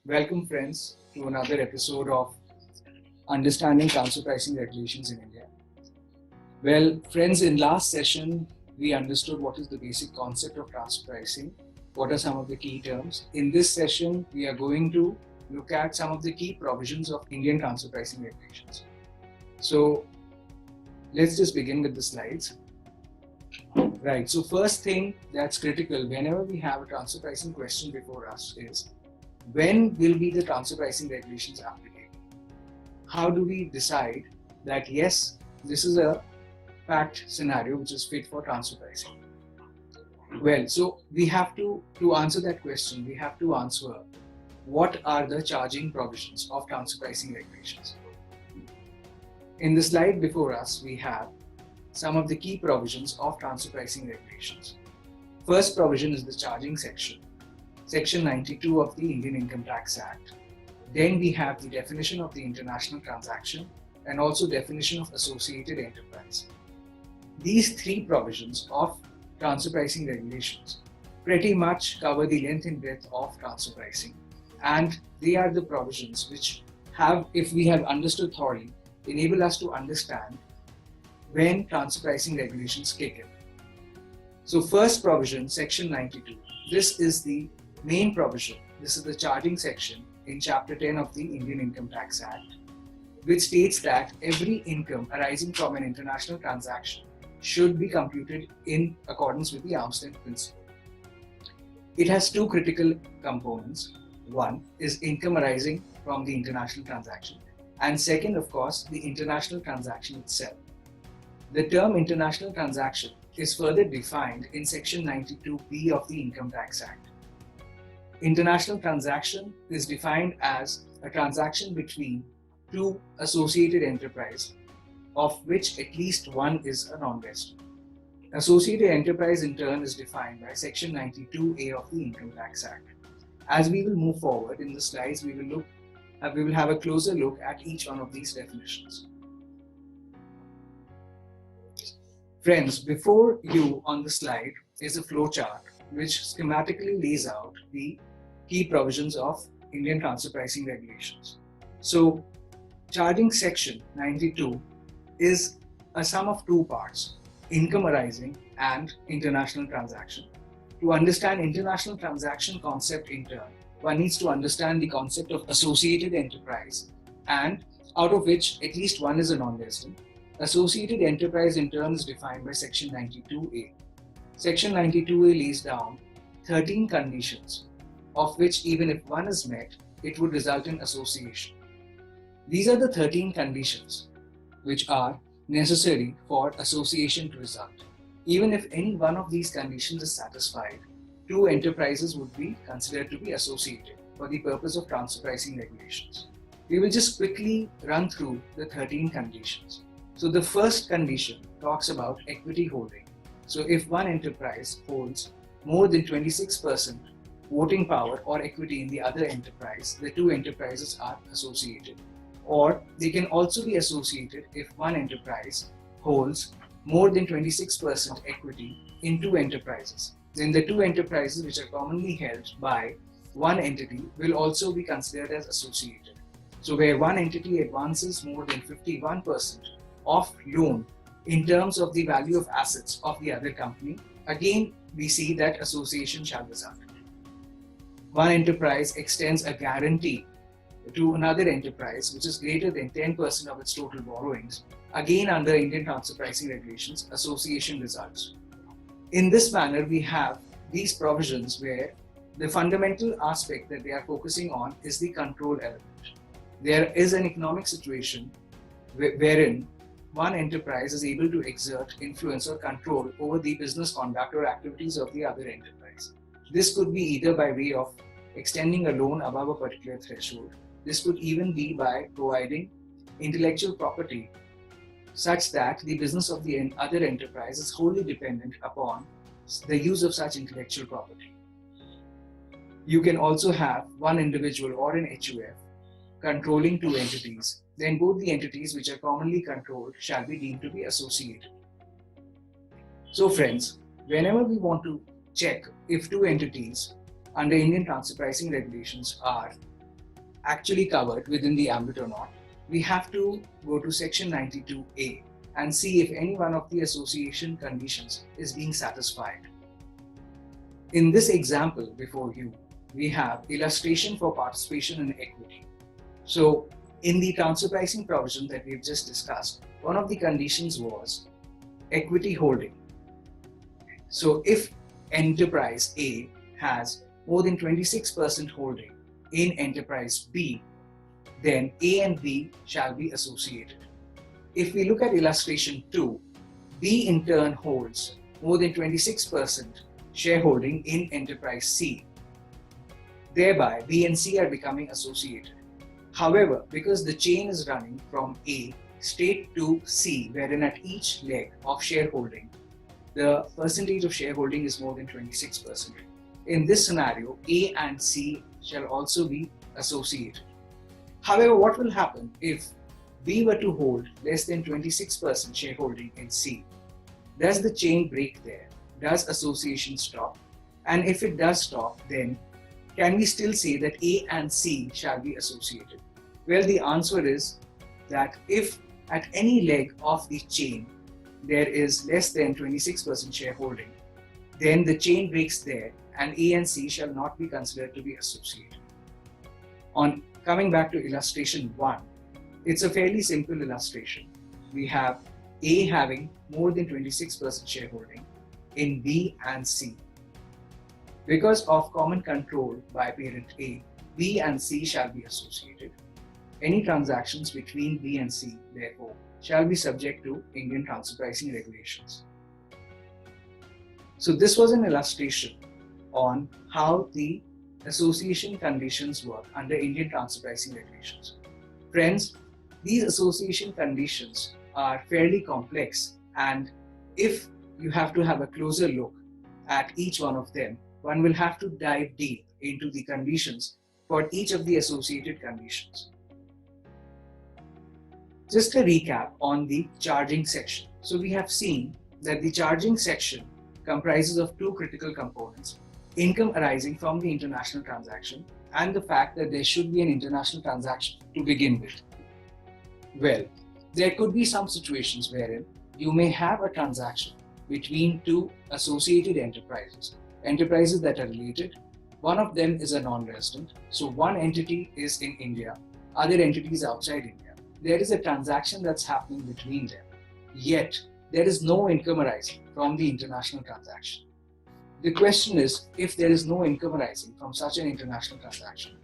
Welcome, friends, to another episode of Understanding Transfer Pricing Regulations in India. Well, friends, in last session, we understood what is the basic concept of transfer pricing, what are some of the key terms. In this session, we are going to look at some of the key provisions of Indian transfer pricing regulations. So, let's just begin with the slides. Right, so first thing that's critical whenever we have a transfer pricing question before us is, when will be the transfer pricing regulations applicable? How do we decide that yes, this is a fact scenario which is fit for transfer pricing? Well, so we have to answer that question, we have to answer what are the charging provisions of transfer pricing regulations. In the slide before us, we have some of the key provisions of transfer pricing regulations. First provision is the charging section, Section 92 of the Indian Income Tax Act. Then we have the definition of the international transaction and also definition of associated enterprise. These three provisions of transfer pricing regulations pretty much cover the length and breadth of transfer pricing, and they are the provisions which have, if we have understood thoroughly, enable us to understand when transfer pricing regulations kick in. So first provision, Section 92, this is the main provision. This is the charging section in Chapter 10 of the Indian Income Tax Act, which states that every income arising from an international transaction should be computed in accordance with the arm's length principle. It has two critical components. One is income arising from the international transaction, and second, of course, the international transaction itself. The term international transaction is further defined in Section 92B of the Income Tax Act. International transaction is defined as a transaction between two associated enterprises, of which at least one is a non-resident. Associated enterprise in turn is defined by Section 92A of the Income Tax Act. As we will move forward in the slides, we will have a closer look at each one of these definitions. Friends, before you on the slide is a flowchart which schematically lays out the key provisions of Indian transfer pricing regulations. So, charging section 92 is a sum of two parts, income arising and international transaction. To understand international transaction concept in turn, one needs to understand the concept of associated enterprise, and out of which at least one is a non-resident. Associated enterprise in turn is defined by Section 92A. Section 92A lays down 13 conditions, of which even if one is met, it would result in association. These are the 13 conditions which are necessary for association to result. Even if any one of these conditions is satisfied, two enterprises would be considered to be associated for the purpose of transfer pricing regulations. We will just quickly run through the 13 conditions. So the first condition talks about equity holding. So if one enterprise holds more than 26% voting power or equity in the other enterprise, the two enterprises are associated. Or they can also be associated if one enterprise holds more than 26% equity in two enterprises. Then the two enterprises which are commonly held by one entity will also be considered as associated. So where one entity advances more than 51% of loan in terms of the value of assets of the other company, again we see that association shall result. One enterprise extends a guarantee to another enterprise which is greater than 10% of its total borrowings, again under Indian transfer pricing regulations, association results. In this manner, we have these provisions where the fundamental aspect that they are focusing on is the control element. There is an economic situation wherein one enterprise is able to exert influence or control over the business conduct or activities of the other enterprise. This could be either by way of extending a loan above a particular threshold. This could even be by providing intellectual property such that the business of the other enterprise is wholly dependent upon the use of such intellectual property. You can also have one individual or an HUF controlling two entities. Then both the entities which are commonly controlled shall be deemed to be associated. So friends, whenever we want to check if two entities under Indian transfer pricing regulations are actually covered within the ambit or not, we have to go to section 92A and see if any one of the association conditions is being satisfied. In this example before you, we have illustration for participation in equity. So in the transfer pricing provision that we've just discussed, one of the conditions was equity holding. So if enterprise A has more than 26% holding in enterprise B, then A and B shall be associated. If we look at illustration 2, B in turn holds more than 26% shareholding in enterprise C. Thereby, B and C are becoming associated. However, because the chain is running from A straight to C, wherein at each leg of shareholding, the percentage of shareholding is more than 26%. In this scenario, A and C shall also be associated. However, what will happen if B were to hold less than 26% shareholding in C? Does the chain break there? Does association stop? And if it does stop, then can we still say that A and C shall be associated? Well, the answer is that if at any leg of the chain there is less than 26% shareholding, then the chain breaks there and A and C shall not be considered to be associated. On coming back to illustration 1, it's a fairly simple illustration. We have A having more than 26% shareholding in B and C. Because of common control by parent A, B and C shall be associated. Any transactions between B and C, therefore, shall be subject to Indian transfer pricing regulations. So this was an illustration on how the association conditions work under Indian transfer pricing regulations. Friends, these association conditions are fairly complex, and if you have to have a closer look at each one of them, one will have to dive deep into the conditions for each of the associated conditions. Just a recap on the charging section. So we have seen that the charging section comprises of two critical components: income arising from the international transaction and the fact that there should be an international transaction to begin with. Well, there could be some situations wherein you may have a transaction between two associated enterprises that are related. One of them is a non-resident, so one entity is in India, other entities outside India. There is a transaction that's happening between them, yet there is no income arising from the international transaction. The question is, if there is no income arising from such an international transaction,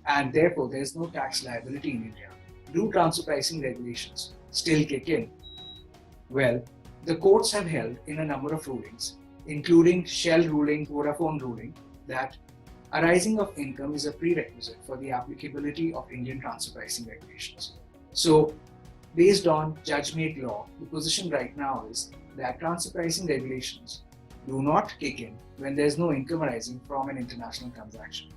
and therefore there is no tax liability in India, do transfer pricing regulations still kick in? Well, the courts have held in a number of rulings, including Shell ruling, Vodafone ruling, that arising of income is a prerequisite for the applicability of Indian transfer pricing regulations. So, based on judge-made law, the position right now is that transfer pricing regulations do not kick in when there is no income arising from an international transaction.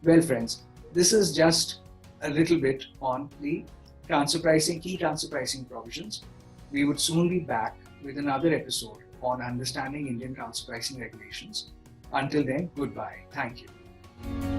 Well, friends, this is just a little bit on the key transfer pricing provisions. We would soon be back with another episode on understanding Indian transfer pricing regulations. Until then, goodbye. Thank you.